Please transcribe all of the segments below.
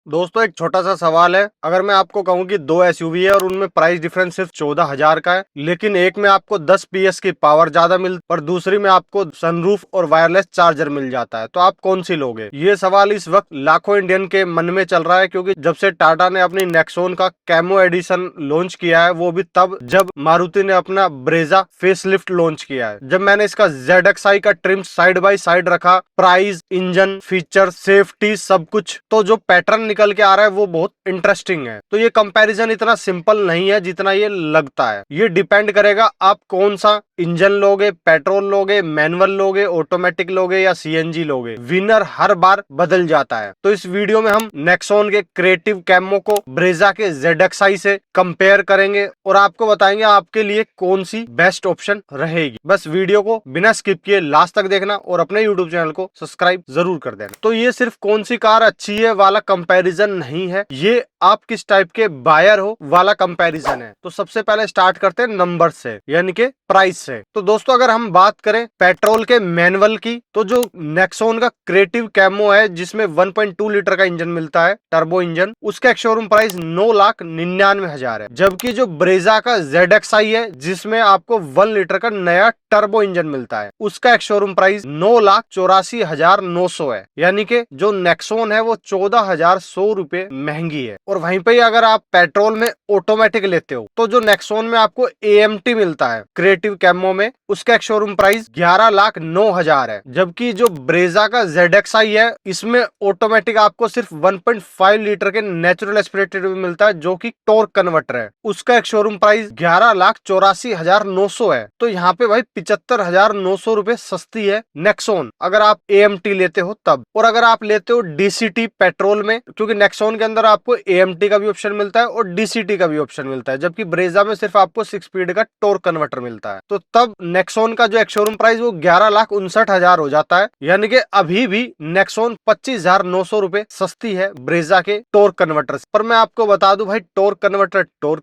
दोस्तों एक छोटा सा सवाल है। अगर मैं आपको कहूं कि दो एसयूवी है और उनमें प्राइस डिफरेंस सिर्फ 14,000 का है, लेकिन एक में आपको 10 पीएस की पावर ज्यादा मिल और दूसरी में आपको सनरूफ और वायरलेस चार्जर मिल जाता है, तो आप कौन सी लोगे? ये सवाल इस वक्त लाखों इंडियन के मन में चल रहा है, क्योंकि जब से टाटा ने अपनी नेक्सॉन का कैमो एडिशन लॉन्च किया है, वो भी तब जब मारुति ने अपना ब्रेजा फेसलिफ्ट लॉन्च किया है। जब मैंने इसका ZXi का ट्रिम साइड बाय साइड रखा, प्राइस, इंजन, फीचर, सेफ्टी, सब कुछ, तो जो पैटर्न निकल के आ रहा है वो बहुत इंटरेस्टिंग है। तो ये कंपैरिजन इतना सिंपल नहीं है जितना ये लगता है। ये डिपेंड करेगा आप कौन सा इंजन लोगे, पेट्रोल लोगे, मैनुअल लोगे, ऑटोमेटिक लोगे या सीएनजी लोगे। विनर हर बार बदल जाता है। तो इस वीडियो में हम नेक्सॉन के क्रिएटिव कैमो को ब्रेजा के ZXi से कंपेयर करेंगे और आपको बताएंगे आपके लिए कौन सी बेस्ट ऑप्शन रहेगी। बस वीडियो को बिना स्किप किए लास्ट तक देखना और अपने यूट्यूब चैनल को सब्सक्राइब जरूर कर देना। तो ये सिर्फ कौन सी कार अच्छी है वाला कंपैरिजन नहीं है, ये आप किस टाइप के बायर हो वाला कंपैरिजन है। तो सबसे पहले स्टार्ट करते हैं नंबर से, यानी कि प्राइस से। तो दोस्तों अगर हम बात करें पेट्रोल के मैनुअल की, तो जो नेक्सॉन का क्रिएटिव कैमो है जिसमें 1.2 लीटर का इंजन मिलता है, टर्बो इंजन, उसका शोरूम प्राइस 9,99,000 है। जबकि जो ब्रेजा का ZXi है जिसमें आपको 1 लीटर का नया टर्बो इंजन मिलता है, उसका शोरूम प्राइस 9,84,900 है। यानी कि जो नेक्सॉन है वो 14,100 रुपए महंगी है। और वहीं पे अगर आप पेट्रोल में ऑटोमेटिक लेते हो तो जो नेक्सॉन में आपको AMT मिलता है क्रिएटिव कैमो में, उसका शोरूम प्राइस 11,09,000 है। जबकि जो ब्रेजा का ZXi है इसमें ऑटोमेटिक आपको सिर्फ 1.5 लीटर के नेचुरल एस्पिरेटेड में मिलता है जो कि टॉर्क कन्वर्टर है, उसका शोरूम प्राइस 11,84,900 है। तो यहाँ पे भाई 75,900 रुपए सस्ती है नेक्सॉन अगर आप AMT लेते हो तब। और अगर आप लेते हो DCT पेट्रोल में, क्योंकि नेक्सॉन के अंदर आपको AMT का भी ऑप्शन मिलता है और DCT का भी ऑप्शन मिलता है, जबकि ब्रेजा में सिर्फ आपको 6 स्पीड का टॉर्क कन्वर्टर मिलता है, तो तब नेक्सॉन का जो शोरूम प्राइस वो 11,59,000 हो जाता है। यानी कि अभी भी नेक्सॉन 25,900 रुपए सस्ती है ब्रेजा के टॉर्क कन्वर्टर से। पर मैं आपको बता दूं भाई, टॉर्क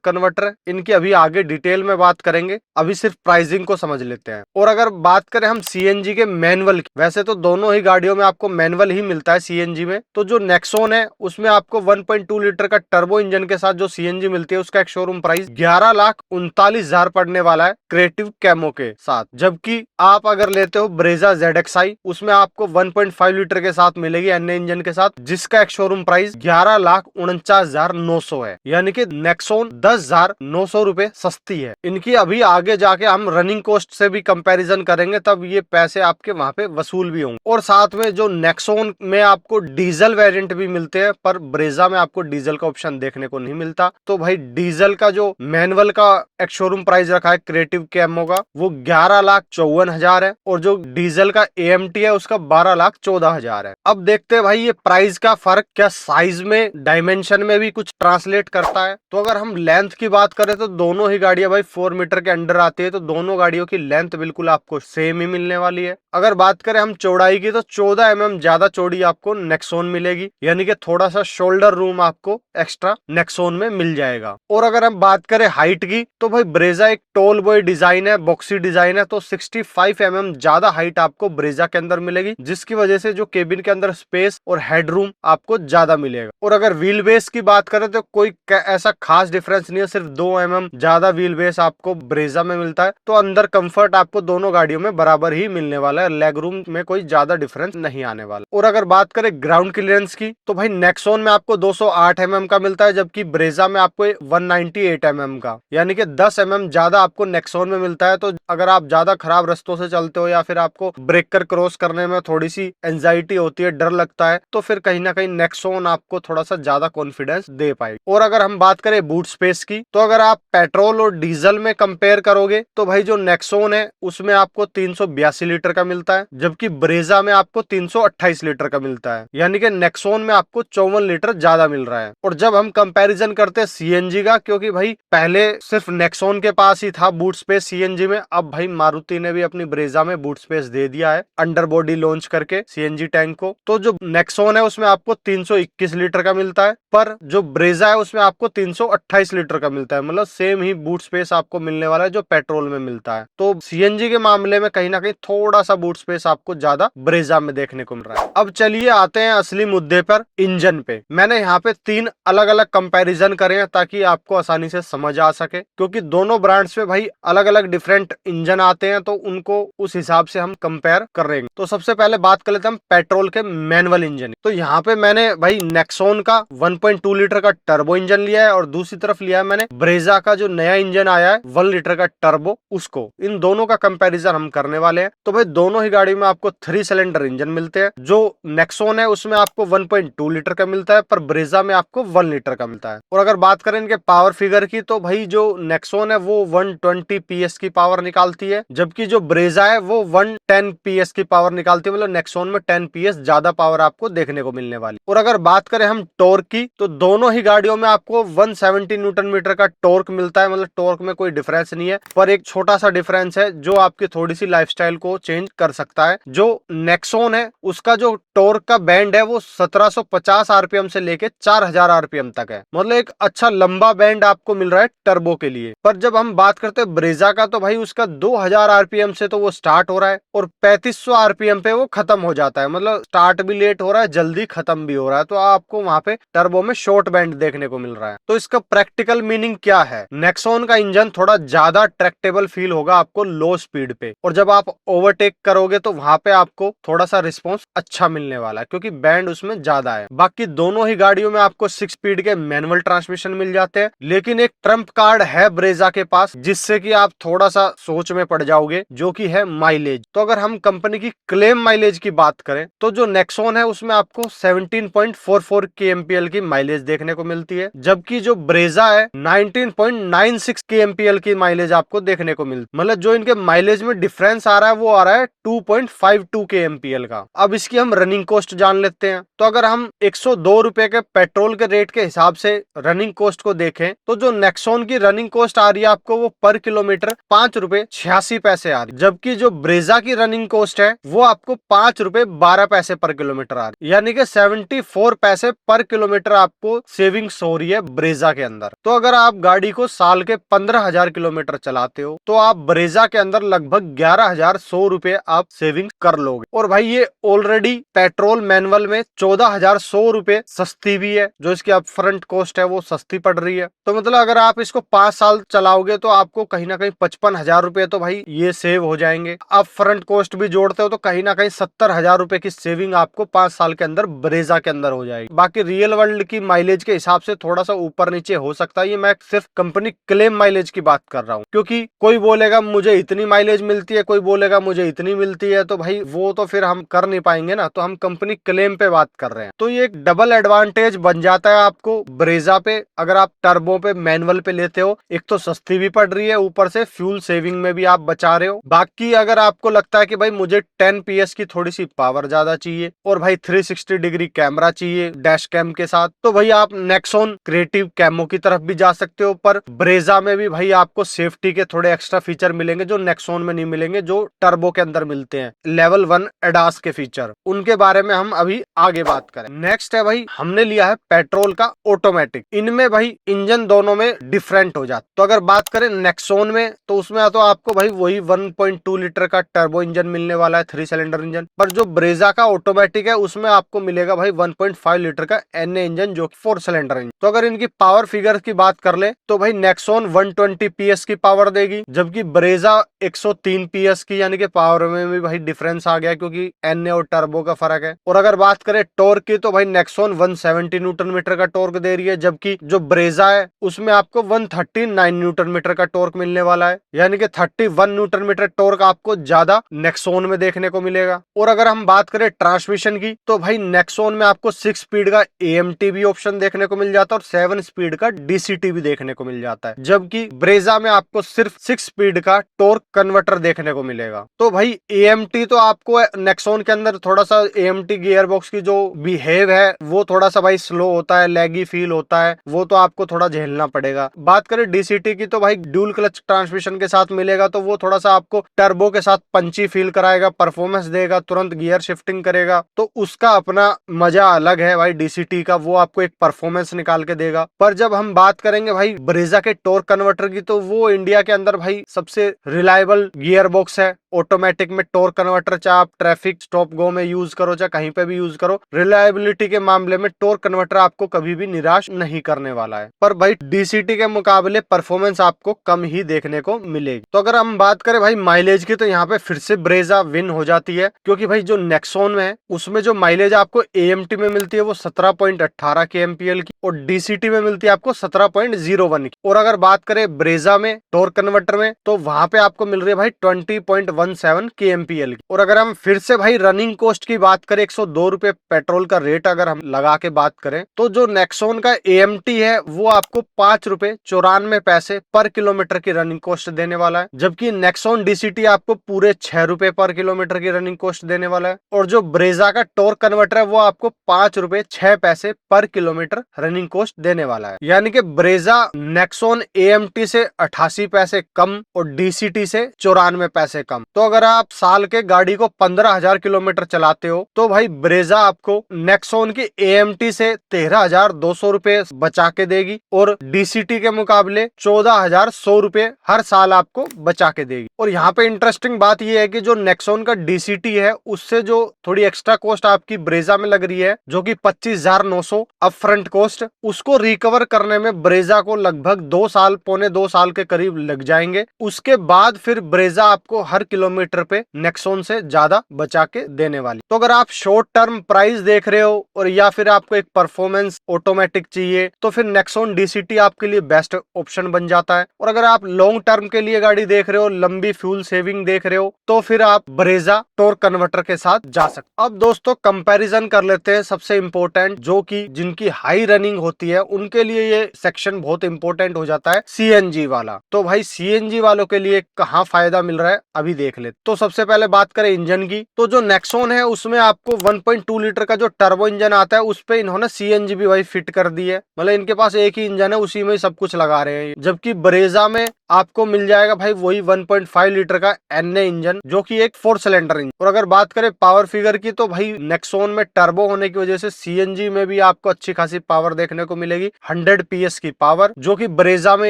कन्वर्टर इनकी अभी आगे डिटेल में बात करेंगे, अभी सिर्फ प्राइसिंग को समझ लेते हैं। और अगर बात करें हम CNG के मैनुअल की, वैसे तो दोनों ही गाड़ियों में आपको मैनुअल ही मिलता है CNG में, तो जो नेक्सॉन है उसमें आपको 1.2 लीटर का टर्बो इंजन के साथ जो CNG मिलती है उसका एक शोरूम प्राइस 11,39,000 पड़ने वाला है क्रिएटिव कैमो के साथ। जबकि आप अगर लेते हो ब्रेजा ZXi, उसमें आपको 1.5 लीटर के साथ मिलेगी अन्य इंजन के साथ, जिसका एक शोरूम प्राइस 11,49,900 है। यानी कि नेक्सॉन 10,900 रुपए सस्ती है। इनकी अभी आगे जाके हम रनिंग कॉस्ट से भी कंपैरिजन करेंगे, तब ये पैसे आपके वहां पे वसूल भी होंगे। और साथ में जो नेक्सॉन में आपको डीजल वेरिएंट भी मिलते हैं, पर ब्रेजा में आपको डीजल का ऑप्शन देखने को नहीं मिलता। तो भाई डीजल का जो मैनुअल का एक शोरूम प्राइस रखा है क्रिएटिव कैमो का वो 11,54,000 है, और जो डीजल का AMT है उसका 12,14,000 है। अब देखते हैं भाई ये प्राइस का फर्क क्या साइज में, डायमेंशन में भी कुछ ट्रांसलेट करता है। तो अगर हम लेंथ की बात करें तो दोनों ही गाड़ियां भाई 4 मीटर के अंडर आती है, तो दोनों गाड़ियों की लेंथ बिल्कुल आपको सेम ही मिलने वाली है। अगर बात करें हम चौड़ाई की तो 14 mm ज्यादा चौड़ी आपको नेक्सॉन मिलेगी, यानी कि थोड़ा सा शोल्डर रूम आपको एक्स्ट्रा नेक्सॉन में मिल जाएगा। और अगर हम बात करें हाइट की तो भाई ब्रेजा एक टॉल बॉय डिजाइन है, बॉक्सी डिजाइन है, तो 65 mm ज्यादा हाइट आपको ब्रेजा के अंदर मिलेगी, जिसकी वजह से जो केबिन के अंदर स्पेस और हेडरूम आपको ज्यादा मिलेगा। और अगर व्हील बेस की बात करें तो कोई ऐसा खास डिफरेंस नहीं है, सिर्फ 2 mm ज्यादा व्हील बेस आपको ब्रेजा में मिलता है। तो अंदर कंफर्ट आपको दोनों गाड़ियों में बराबर ही मिलने वाला है, लेग रूम में कोई ज्यादा डिफरेंस नहीं आने वाला। और अगर बात करें ग्राउंड क्लियरेंस की तो भाई नेक्सॉन में आपको 208 mm का मिलता है, जबकि ब्रेजा में आपको 198 mm का, यानी कि 10 mm ज्यादा आपको नेक्सॉन में मिलता है। तो अगर आप ज्यादा खराब रास्तों से चलते हो या फिर आपको ब्रेकर क्रॉस करने में थोड़ी सी एंजाइटी होती है, डर लगता है, तो फिर कहीं ना कहीं नेक्सॉन आपको थोड़ा सा ज्यादा कॉन्फिडेंस दे पाएगी। और अगर हम बात करें बूट स्पेस की तो अगर आप पेट्रोल और डीजल में कंपेयर करोगे तो भाई जो नेक्सॉन है उसमें आपको 382 लीटर का मिलता है, जबकि ब्रेजा में आपको 328 लीटर का मिलता है, यानी कि नेक्सॉन में आपको 54 लीटर ज्यादा मिल रहा है। और जब हम कंपैरिजन करते हैं CNG का, क्योंकि भाई पहले सिर्फ नेक्सॉन के पास ही था बूट स्पेस CNG में, अब भाई मारुति ने भी अपनी ब्रेजा में बूट स्पेस दे दिया है अंडर बॉडी लॉन्च करके CNG टैंक को। तो जो नेक्सॉन है उसमें आपको 321 लीटर का मिलता है, पर जो ब्रेजा है उसमें आपको 328 लीटर का मिलता है, मतलब सेम ही बूट स्पेस आपको मिलने वाला है जो पेट्रोल में मिलता है। तो CNG के मामले में कहीं ना कहीं थोड़ा सा बूट स्पेस आपको ज्यादा ब्रेजा में देखने को मिल रहा है। अब चलिए आते हैं असली मुद्दे पर, इंजन पे। मैंने यहाँ पे 3 अलग अलग कंपैरिजन करे हैं ताकि आपको आसानी से समझ आ सके, क्योंकि दोनों ब्रांड्स में भाई अलग अलग डिफरेंट इंजन आते हैं, तो उनको उस हिसाब से हम कंपेयर कर रहे हैं। तो सबसे पहले बात कर लेते हैं हम पेट्रोल के मैनुअल इंजन। तो यहाँ पे मैंने भाई नेक्सॉन का 1.2 लीटर का टर्बो इंजन लिया है और दूसरी तरफ लिया है मैंने ब्रेजा का जो नया इंजन आया है 1 लीटर का टर्बो, उसको। इन दोनों का कंपैरिजन हम करने वाले हैं। तो भाई दोनों ही गाड़ी में आपको 3 सिलेंडर इंजन मिलते हैं। जो नेक्सॉन है उसमें आपको 1.2 लीटर का मिलता है, पर ब्रेजा में आपको 1 लीटर का मिलता है। और अगर बात करें इनके पावर फिगर की, तो भाई जो नेक्सॉन है वो 120 PS की पावर निकालती है, जबकि जो ब्रेजा है वो 110 PS की पावर निकालती है। मतलब नेक्सॉन में 10 PS ज्यादा पावर आपको देखने को मिलने वाली। और अगर बात करें हम टॉर्क की, तो दोनों ही गाड़ियों में आपको 170 न्यूटन मीटर का टॉर्क मिलता है। मतलब टॉर्क में कोई डिफरेंस नहीं है, पर एक छोटा सा डिफरेंस है जो आपकी थोड़ी सी लाइफस्टाइल को चेंज कर सकता है। जो नेक्सॉन है उसका जो टॉर्क का बैंड है वो 1750 RPM से लेके 4000 RPM तक है। मतलब एक अच्छा लंबा बैंड आपको मिल रहा है टर्बो के लिए। पर जब हम बात करते हैं ब्रेजा का, तो भाई उसका 2000 RPM से तो वो स्टार्ट हो रहा है और 3500 RPM पे वो खत्म हो जाता है। मतलब स्टार्ट भी लेट हो रहा है, जल्दी खत्म भी हो रहा है। तो आपको वहां पे टर्बो में शॉर्ट बैंड देखने को मिल रहा है। तो इसका प्रैक्टिकल मीनिंग क्या है? नेक्सॉन का इंजन थोड़ा ज्यादा ट्रैक्टेबल फील होगा आपको लो स्पीड पे, और जब आप ओवरटेक करोगे तो वहां पे आपको थोड़ा सा रिस्पॉन्स अच्छा मिलने वाला है, क्योंकि बैंड उसमें ज्यादा है। बाकी दोनों ही गाड़ियों में आपको 6 स्पीड के मैनुअल ट्रांसमिशन मिल जाते हैं, लेकिन एक ट्रम्प कार्ड है ब्रेजा के पास, जिससे कि आप थोड़ा सा सोच में पड़ जाओगे, जो कि है माइलेज। तो अगर हम कंपनी की क्लेम माइलेज की बात करें, तो जो नेक्सॉन है उसमें आपको 17.44 kmpl की माइलेज देखने को मिलती है, जबकि जो ब्रेजा है 19.96 kmpl की माइलेज आपको देखने को मिलती है। मतलब जो इनके माइलेज में डिफरेंस आ रहा है वो आ रहा है 2.52 kmpl का। अब इसकी हम रनिंग कॉस्ट जान लेते हैं। तो अगर हम 102 रुपए के पेट्रोल के रेट के हिसाब से रनिंग कॉस्ट को देखें, तो जो नेक्सॉन की रनिंग कॉस्ट आ रही है आपको वो पर किलोमीटर 5 रुपए 86 पैसे आ रही है, जबकि जो ब्रेजा की रनिंग कॉस्ट है वो आपको 5 रुपए 12 पैसे पर किलोमीटर आ रही है। यानी कि 74 पैसे पर किलोमीटर आपको सेविंग्स हो रही है ब्रेजा के अंदर। तो अगर आप गाड़ी को साल के 15,000 किलोमीटर चलाते हो, तो आप ब्रेजा के अंदर लगभग 11,100 रुपए आप सेविंग कर लोगे। और भाई ये ऑलरेडी पेट्रोल मैनुअल में 14,100 रुपए सस्ती भी है, जो इसकी अप फ्रंट कॉस्ट है वो सस्ती पड़ रही है। तो मतलब अगर आप इसको 5 साल चलाओगे तो आपको कहीं ना कहीं 55,000 रुपए तो भाई ये सेव हो जाएंगे। आप फ्रंट कॉस्ट भी जोड़ते हो तो कहीं ना कहीं 70,000 रुपए की सेविंग आपको 5 साल के अंदर ब्रेजा के अंदर हो जाएगी। बाकी रियल वर्ल्ड की माइलेज के हिसाब से थोड़ा सा ऊपर नीचे हो सकता है, ये मैं सिर्फ कंपनी क्लेम माइलेज की बात कर रहा हूँ, क्योंकि कोई बोलेगा मुझे इतनी माइलेज मिलती है, कोई बोलेगा मुझे इतनी मिलती है, तो भाई वो तो फिर हम कर नहीं पाएंगे ना। तो हम कंपनी क्लेम पे बात कर रहे हैं, तो ये एक डबल एडवांटेज बन जाता है आपको ब्रेजा पे। अगर आप टर्बो पे मैनुअल पे लेते हो, एक तो सस्ती भी पड़ रही है, ऊपर से फ्यूल सेविंग में भी आप बचा रहे हो। बाकी अगर आपको लगता है कि भाई मुझे 10 PS की थोड़ी सी पावर ज्यादा चाहिए और भाई 360 डिग्री कैमरा चाहिए डैश कैम के साथ, तो भाई आप नेक्सॉन क्रिएटिव कैमो की तरफ भी जा सकते हो। पर ब्रेजा में भी भाई आपको सेफ्टी के थोड़े एक्स्ट्रा फीचर मिलेंगे जो नेक्सॉन में नहीं मिलेंगे, जो टर्बो के अंदर मिलते हैं। लेवल 1 एडास के फीचर, उनके बारे में हम अभी आगे बात करें। नेक्स्ट है भाई हमने लिया है पेट्रोल का ऑटोमेटिक। इनमें भाई इंजन दोनों में डिफरेंट हो जाता। तो अगर बात करें नेक्सॉन में, तो उसमें तो आपको भाई वही 1.2 लीटर का टर्बो इंजन मिलने वाला है, 3 सिलेंडर इंजन। पर जो ब्रेजा का ऑटोमेटिक है उसमें आपको मिलेगा भाई 1.5 लीटर का NA इंजन, जो 4 सिलेंडर इंजन। तो अगर इनकी पावर फिगर की बात कर ले, तो भाई नेक्सॉन 120 PS की पावर देगी, जबकि ब्रेजा 103 PS की। यानी कि पावर में भी भाई डिफरेंस आ गया, क्योंकि NA और टर्बो का फर्क है। और अगर बात करें टॉर्क की, तो भाई नेक्सॉन 170 न्यूटन मीटर का टॉर्क दे रही है, जबकि जो ब्रेजा है उसमें आपको 139 न्यूटन मीटर का टॉर्क मिलने वाला है। यानी कि 31 न्यूटन मीटर टॉर्क आपको ज्यादा नेक्सॉन में देखने को मिलेगा। और अगर हम बात करें ट्रांसमिशन की, तो भाई नेक्सॉन में आपको 6 स्पीड का AMT भी ऑप्शन देखने को मिल जाता है और 7 स्पीड का DCT भी देखने को मिल जाता है, जबकि ब्रेजा में आपको सिर्फ 6 स्पीड का टॉर्क कन्वर्टर देखने को मिलेगा। तो भाई AMT तो आपको नेक्सॉन के अंदर थोड़ा सा AMT गियर बॉक्स की जो बिहेव है वो थोड़ा सा भाई स्लो होता है, लैगी फील होता है, वो तो आपको थोड़ा झेलना पड़ेगा। बात करें DCT की, तो भाई ड्यूल क्लच ट्रांसमिशन के साथ मिलेगा, तो वो थोड़ा सा आपको टर्बो के साथ पंची फील कराएगा, परफॉर्मेंस देगा, तुरंत गियर शिफ्टिंग करेगा। तो उसका अपना मजा अलग है भाई DCT का, वो आपको एक परफॉर्मेंस निकाल के देगा। पर जब हम बात करेंगे भाई ब्रेजा के टॉर्क कन्वर्टर की, तो वो इंडिया के अंदर भाई सबसे रिलायबल गियर बॉक्स है ऑटोमेटिक में टॉर्क कन्वर्टर, चाहे आप ट्रैफिक स्टॉप गो में यूज करो चाहे कहीं पे भी यूज करो, रिलायबिलिटी के मामले में टॉर्क कन्वर्टर आपको कभी भी निराश नहीं करने वाला है। पर भाई डीसीटी के मुकाबले परफॉर्मेंस आपको कम ही देखने को मिलेगी। तो अगर हम बात करें भाई माइलेज की, तो यहाँ पे फिर से ब्रेजा विन हो जाती है, क्योंकि भाई जो नेक्सॉन में है उसमें जो माइलेज आपको एएमटी में मिलती है वो 17.18 kmpl की, और डीसीटी में मिलती है आपको 17.01 की। और अगर बात करें ब्रेजा में टॉर्क कन्वर्टर में, तो वहां पे आपको मिल रही है भाई 20.17 kmpl की। और अगर हम फिर से भाई रनिंग कॉस्ट की बात करें, 102 रुपए पेट्रोल का रेट अगर हम लगा के बात करें, तो जो नेक्सॉन का एएमटी है वो आपको 5 रुपए 94 पैसे पर किलोमीटर की रनिंग कॉस्ट देने वाला है, जबकि नेक्सॉन डीसीटी आपको पूरे 6 रुपए पर किलोमीटर की रनिंग कॉस्ट देने वाला है। और जो ब्रेजा का टॉर्क कन्वर्टर है वो आपको 5 रुपए 6 पैसे पर किलोमीटर रनिंग कॉस्ट देने वाला है। यानी कि ब्रेजा नेक्सॉन एएमटी से 88 पैसे कम और डीसीटी से 94 पैसे कम। तो अगर आप साल के गाड़ी को 15,000 किलोमीटर चलाते हो तो भाई ब्रेजा आपको नेक्सॉन की एएमटी से 13,200 रुपए बचा के देगी, और डीसीटी के मुकाबले 14,100 रुपए हर साल आपको बचा के देगी। और यहाँ पे इंटरेस्टिंग बात यह है कि जो नेक्सॉन का डीसीटी है उससे जो थोड़ी एक्स्ट्रा कॉस्ट आपकी ब्रेजा में लग रही है, जो कि 25,900 अपफ्रंट कॉस्ट, उसको रिकवर करने में ब्रेजा को लगभग 2 साल, पौने 2 साल के करीब लग जाएंगे। उसके बाद फिर ब्रेजा आपको हर किलोमीटर पे नेक्सॉन से ज्यादा बचा के देने वाली। तो अगर आप शॉर्ट टर्म प्राइस देख रहे हो और या फिर आपको एक परफॉर्मेंस ऑटोमेटिक चाहिए, तो फिर नेक्सॉन डीसीटी आपके लिए बेस्ट ऑप्शन बन जाता है। और अगर आप लॉन्ग टर्म के लिए गाड़ी देख रहे हो, लंबी फ्यूल सेविंग देख रहे हो, तो फिर आप ब्रेजा टॉर्क कन्वर्टर के साथ जा सकते। अब दोस्तों कंपैरिजन कर लेते हैं सबसे इंपॉर्टेंट, जो कि जिनकी हाई रनिंग होती है उनके लिए ये सेक्शन बहुत इंपॉर्टेंट हो जाता है, सीएनजी वाला। तो भाई सीएनजी वालों के लिए कहाँ फायदा मिल रहा है अभी देख ले। तो सबसे पहले बात करें इंजन की, तो जो नेक्सॉन है उसमें आपको 1.2 लीटर का जो टर्बो इंजन आता है उस पे इन्होंने सीएनजी भी भाई फिट कर दी है। मतलब इनके पास एक ही इंजन है, उसी में सब कुछ लगा रहे हैं। जबकि ब्रेजा में आपको मिल जाएगा भाई वही 1.5 लीटर का एनए इंजन, जो कि एक 4 सिलेंडर इंजन। और अगर बात करें पावर फिगर की, तो भाई नेक्सॉन में टर्बो होने की वजह से सीएनजी में भी आपको अच्छी खासी पावर देखने को मिलेगी, 100 पीएस की पावर, जो कि ब्रेजा में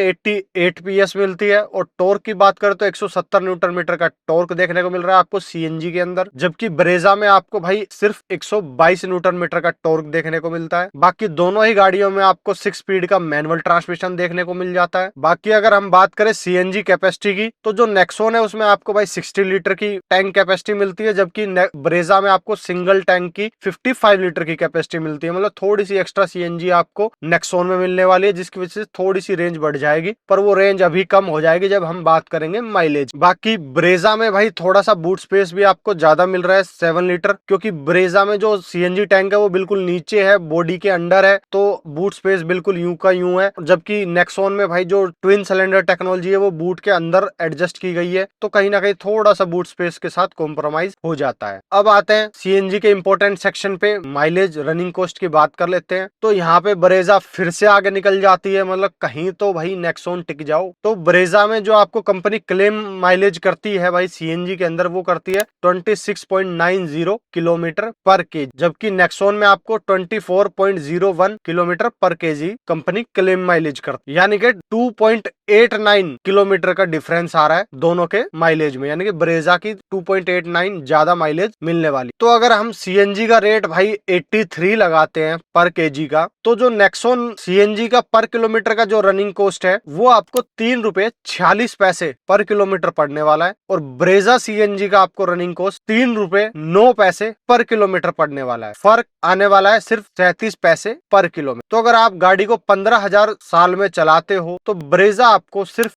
88 पीएस मिलती है। और टॉर्क की बात करें तो 170 न्यूटन मीटर का टॉर्क देखने को मिल रहा है आपको सीएनजी के अंदर, जबकि ब्रेजा में आपको भाई सिर्फ 122 न्यूटन मीटर का टॉर्क देखने को मिलता है। बाकी दोनों ही गाड़ियों में आपको 6 स्पीड का मैनुअल ट्रांसमिशन देखने को मिल जाता है। बाकी अगर हम बात करें सीएनजी कैपेसिटी की, तो जो नेक्सॉन है उसमें आपको भाई 60 लीटर की टैंक कैपेसिटी मिलती है, जबकि ब्रेजा में आपको सिंगल टैंक की 55 लीटर की कैपेसिटी मिलती है। मतलब थोड़ी सी एक्स्ट्रा सीएनजी आपको नेक्सॉन में मिलने वाली है, जिसकी वजह से थोड़ी सी रेंज बढ़ जाएगी, पर वो रेंज अभी कम हो जाएगी जब हम बात करेंगे माइलेज। बाकी ब्रेजा में भाई थोड़ा सा बूट स्पेस भी आपको ज्यादा मिल रहा है, 7 लीटर, क्योंकि ब्रेजा में जो सीएनजी टैंक है वो बिल्कुल नीचे है, बॉडी के अंडर है, तो बूट स्पेस बिल्कुल यूं का यूं है। जबकि नेक्सॉन में भाई जो ट्विन सिलेंडर टेक्नोलॉजी है वो बूट के अंदर एडजस्ट की गई है, तो कहीं ना कहीं थोड़ा सा बूट स्पेस के साथ कॉम्प्रोमाइज हो जाता है। अब आते हैं सीएनजी के इंपॉर्टेंट सेक्शन पे, माइलेज रनिंग कॉस्ट की बात कर लेते हैं। तो यहाँ पे ब्रेजा फिर से आगे निकल जाती है, मतलब कहीं तो भाई नेक्सॉन टिक जाओ। तो ब्रेजा में जो आपको कंपनी क्लेम माइलेज करती है भाई सीएनजी के अंदर, वो करती है 26.90 किलोमीटर पर केजी, जबकि नेक्सॉन में आपको 24.01 किलोमीटर पर केजी कंपनी क्लेम माइलेज करती है। यानी कि 2.89 किलोमीटर का डिफरेंस आ रहा है दोनों के माइलेज में, यानी कि ब्रेजा की 2.89 ज्यादा माइलेज मिलने वाली। तो अगर हम सीएनजी का रेट भाई 83 लगाते हैं पर केजी का, तो जो नेक्सॉन सीएनजी का पर किलोमीटर का जो रनिंग कॉस्ट है वो आपको 3 रुपए 46 पैसे पर किलोमीटर पड़ने वाला है, और ब्रेजा सीएनजी का आपको रनिंग कॉस्ट 3 रुपए 9 पैसे पर किलोमीटर पड़ने वाला है। फर्क आने वाला है सिर्फ 33 पैसे पर किलोमीटर। तो अगर आप गाड़ी को 15,000 साल में चलाते हो तो ब्रेजा आपको सिर्फ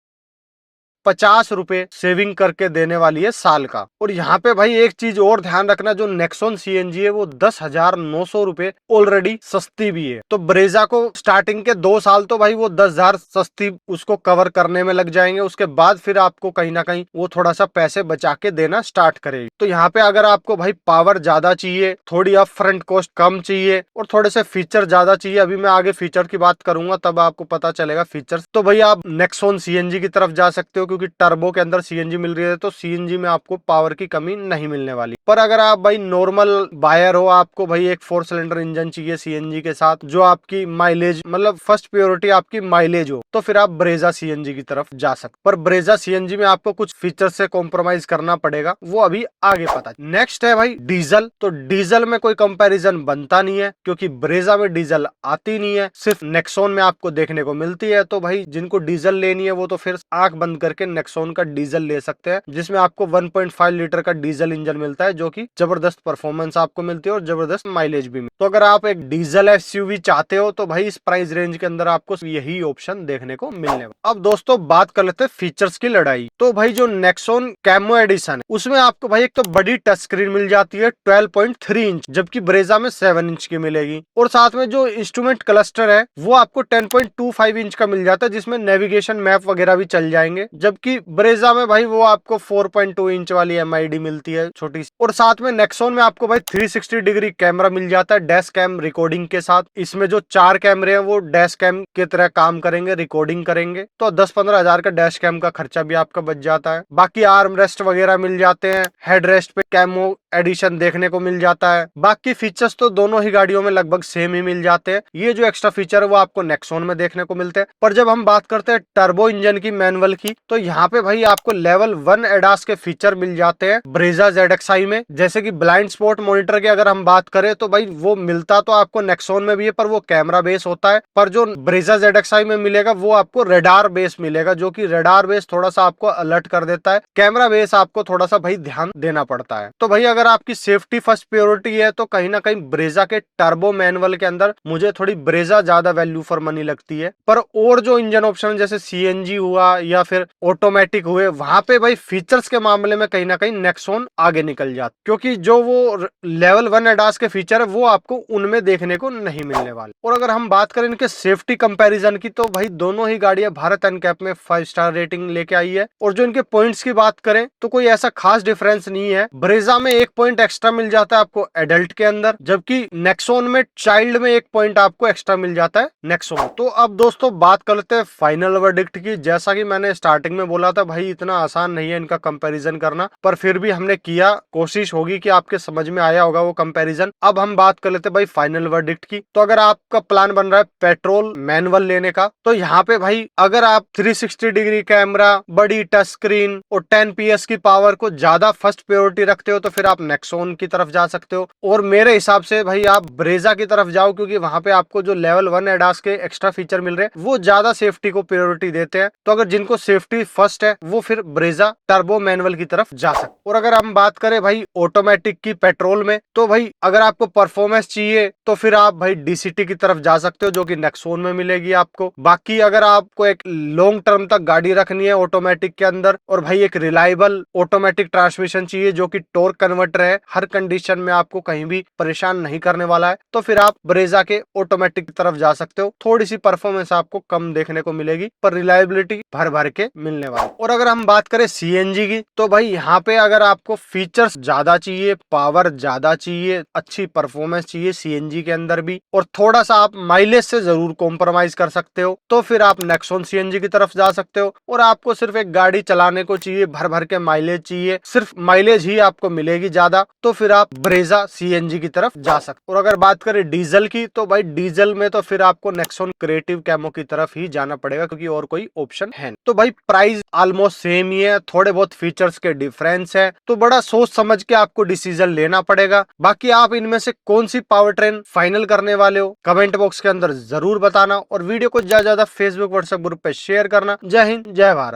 50 रुपए सेविंग करके देने वाली है साल का। और यहाँ पे भाई एक चीज और ध्यान रखना, जो नेक्सॉन सीएनजी है वो 10,900 रुपए ऑलरेडी सस्ती भी है। तो ब्रेजा को स्टार्टिंग के 2 साल तो भाई वो 10,000 सस्ती उसको कवर करने में लग जाएंगे, उसके बाद फिर आपको कहीं ना कहीं वो थोड़ा सा पैसे बचा के देना स्टार्ट करेगी। तो यहाँ पे अगर आपको भाई पावर ज्यादा चाहिए, थोड़ी अप फ्रंट कॉस्ट कम चाहिए और थोड़े से फीचर ज्यादा चाहिए, अभी मैं आगे फीचर की बात करूंगा तब आपको पता चलेगा फीचर, तो भाई आप नेक्सॉन सीएनजी की तरफ जा सकते हो, क्योंकि टर्बो के अंदर सीएनजी मिल रही है तो सीएनजी में आपको पावर की कमी नहीं मिलने वाली। पर अगर आप भाई नॉर्मल बायर हो, आपको भाई एक 4 सिलेंडर इंजन चाहिए सीएनजी के साथ, जो आपकी माइलेज मतलब फर्स्ट प्रायोरिटी आपकी माइलेज हो, तो फिर आप ब्रेजा सीएनजी की तरफ जा सकते। पर ब्रेजा सीएनजी में आपको कुछ फीचर से कॉम्प्रोमाइज करना पड़ेगा, वो अभी आगे पता। नेक्स्ट है भाई डीजल। तो डीजल में कोई कंपैरिजन बनता नहीं है, क्योंकि ब्रेजा में डीजल आती नहीं है, सिर्फ नेक्सॉन में आपको देखने को मिलती है। तो भाई जिनको डीजल लेनी है वो तो फिर आंख बंद करके नेक्सॉन का डीजल ले सकते हैं, जिसमें आपको 1.5 लीटर का डीजल इंजन मिलता है, जो कि जबरदस्त परफॉर्मेंस आपको मिलती है और जबरदस्त माइलेज भी। तो अगर आप एक डीजल एसयूवी चाहते हो तो भाई इस प्राइस रेंज के अंदर आपको यही ऑप्शन देखने को मिलने वाला। अब दोस्तों बात कर लेते हैं फीचर्स की लड़ाई। तो भाई जो नेक्सॉन कैमो एडिशन है उसमें आपको भाई एक तो बड़ी टच स्क्रीन मिल जाती है 12.3 इंच, जबकि ब्रेजा में 7 इंच की मिलेगी। और साथ में जो इंस्ट्रूमेंट क्लस्टर है वो आपको 10.25 इंच का मिल जाता है, जिसमें नेविगेशन मैप वगैरह भी चल जाएंगे। जबकि ब्रेजा में भाई वो आपको 4.2 इंच वाली एमआईडी मिलती है छोटी सी। और साथ में नेक्सॉन में आपको भाई 360 डिग्री कैमरा मिल जाता है डैश कैम रिकॉर्डिंग के साथ। इसमें जो 4 कैमरे हैं वो डैश कैम की तरह काम करेंगे, रिकॉर्डिंग करेंगे। तो 10-15 हजार का डैश कैम का खर्चा भी आपका बच जाता है। बाकी आर्म रेस्ट वगैरह मिल जाते हैं, हेड रेस्ट पे कैमो एडिशन देखने को मिल जाता है। बाकी फीचर्स तो दोनों ही गाड़ियों में लगभग सेम ही मिल जाते हैं। ये जो एक्स्ट्रा फीचर है वो आपको नेक्सॉन में देखने को मिलते हैं। पर जब हम बात करते हैं टर्बो इंजन की, मैनुअल की, तो यहाँ पे भाई आपको लेवल 1 एडास के फीचर मिल जाते हैं ब्रेजा ZXi में। जैसे कि ब्लाइंड स्पॉट मॉनिटर की अगर हम बात करें तो भाई वो मिलता तो आपको नेक्सॉन में भी है, पर वो कैमरा बेस होता है। पर जो ब्रेजा ZXi में मिलेगा वो आपको रेडार बेस मिलेगा, जो कि रेडार बेस थोड़ा सा आपको अलर्ट कर देता है। कैमरा बेस आपको थोड़ा सा भाई ध्यान देना पड़ता है। तो भाई अगर आपकी सेफ्टी फर्स्ट प्रायोरिटी है तो कहीं ना कहीं ब्रेजा के टर्बो मैनुअल के अंदर मुझे थोड़ी ब्रेजा ज्यादा वैल्यू फॉर मनी लगती है। पर और जो इंजन ऑप्शन जैसे सीएनजी हुआ या फिर ऑटोमेटिक हुए, वहां पे भाई फीचर्स के मामले में कहीं ना कहीं नेक्सॉन आगे निकल जाता, क्योंकि जो वो लेवल 1 एडास के फीचर है वो आपको उनमें देखने को नहीं मिलने वाले। और अगर हम बात करें इनके सेफ्टी कंपैरिजन की, तो भाई दोनों ही गाड़ियां भारत एनकैप में 5 स्टार रेटिंग लेके आई है। और जो इनके पॉइंट्स की बात करें तो कोई ऐसा खास डिफरेंस नहीं है। ब्रेजा में 1 पॉइंट एक्स्ट्रा मिल जाता है आपको एडल्ट के अंदर, जबकि नेक्सॉन में चाइल्ड में 1 पॉइंट आपको एक्स्ट्रा मिल जाता है नेक्सॉन। तो अब दोस्तों बात कर लेते हैं फाइनल वर्डिक्ट की। जैसा कि मैंने स्टार्टिंग में बोला था भाई इतना आसान नहीं है इनका कंपैरिजन करना, पर फिर भी हमने किया, कोशिश होगी कि आपके समझ में आया होगा वो कंपैरिजन। अब हम बात कर लेते हैं भाई फाइनल वर्डिक्ट की। तो अगर आपका प्लान बन रहा है पेट्रोल मैनुअल लेने का, तो यहाँ पे भाई अगर आप 360 डिग्री कैमरा, बड़ी टच स्क्रीन और 10 PS की पावर को ज्यादा फर्स्ट प्रायोरिटी रखते हो तो फिर आप नेक्सॉन की तरफ जा सकते हो। और मेरे हिसाब से भाई आप ब्रेजा की तरफ जाओ, क्योंकि वहां पे आपको जो लेवल 1 एडास के एक्स्ट्रा फीचर मिल रहे हैं वो ज्यादा सेफ्टी को प्रायोरिटी देते हैं। तो अगर जिनको सेफ्टी फर्स्ट है वो फिर ब्रेजा टर्बो मैनुअल की तरफ जा सकते। और अगर हम बात करें भाई ऑटोमेटिक की पेट्रोल में, तो भाई अगर आपको परफॉर्मेंस चाहिए तो फिर आप भाई डीसीटी की तरफ जा सकते हो, जो कि नेक्सॉन में मिलेगी आपको। बाकी अगर आपको एक लॉन्ग टर्म तक गाड़ी रखनी है ऑटोमेटिक के अंदर, और भाई एक रिलायबल ऑटोमेटिक ट्रांसमिशन चाहिए जो कि टॉर्क कन्वर्टर है, हर कंडीशन में आपको कहीं भी परेशान नहीं करने वाला है, तो फिर आप ब्रेजा के ऑटोमेटिक की तरफ जा सकते हो। थोड़ी सी परफॉर्मेंस आपको कम देखने को मिलेगी, पर रिलायबिलिटी भर भर के मिलने वाली। और अगर हम बात करें सीएनजी की, तो भाई यहाँ पे अगर आपको फीचर्स ज्यादा चाहिए, पावर ज्यादा चाहिए, अच्छी परफॉर्मेंस चाहिए सीएनजी के अंदर भी, और थोड़ा सा आप माइलेज से जरूर कॉम्प्रोमाइज कर सकते हो, तो फिर आप नेक्सॉन सीएनजी की तरफ जा सकते हो। और आपको सिर्फ एक गाड़ी चलाने को चाहिए, भर भर के माइलेज चाहिए, सिर्फ माइलेज ही आपको मिलेगी ज्यादा, तो फिर आप ब्रेजा सीएनजी की तरफ जा सकते। और अगर बात करें डीजल की, तो भाई डीजल में तो फिर आपको नेक्सॉन क्रिएटिव कैमो की तरफ ही जाना पड़ेगा, क्योंकि और कोई ऑप्शन है नहीं। तो भाई प्राइस ऑलमोस्ट सेम ही है, थोड़े बहुत फीचर्स के डिफरेंस है, तो बड़ा सोच समझ के आपको डिसीजन लेना पड़ेगा। बाकी आप इनमें से कौन सी पावर ट्रेन फाइनल करने वाले हो कमेंट बॉक्स के अंदर जरूर बताना, और वीडियो को ज्यादा फेसबुक व्हाट्सएप ग्रुप पे शेयर करना। जय हिंद, जय भारत।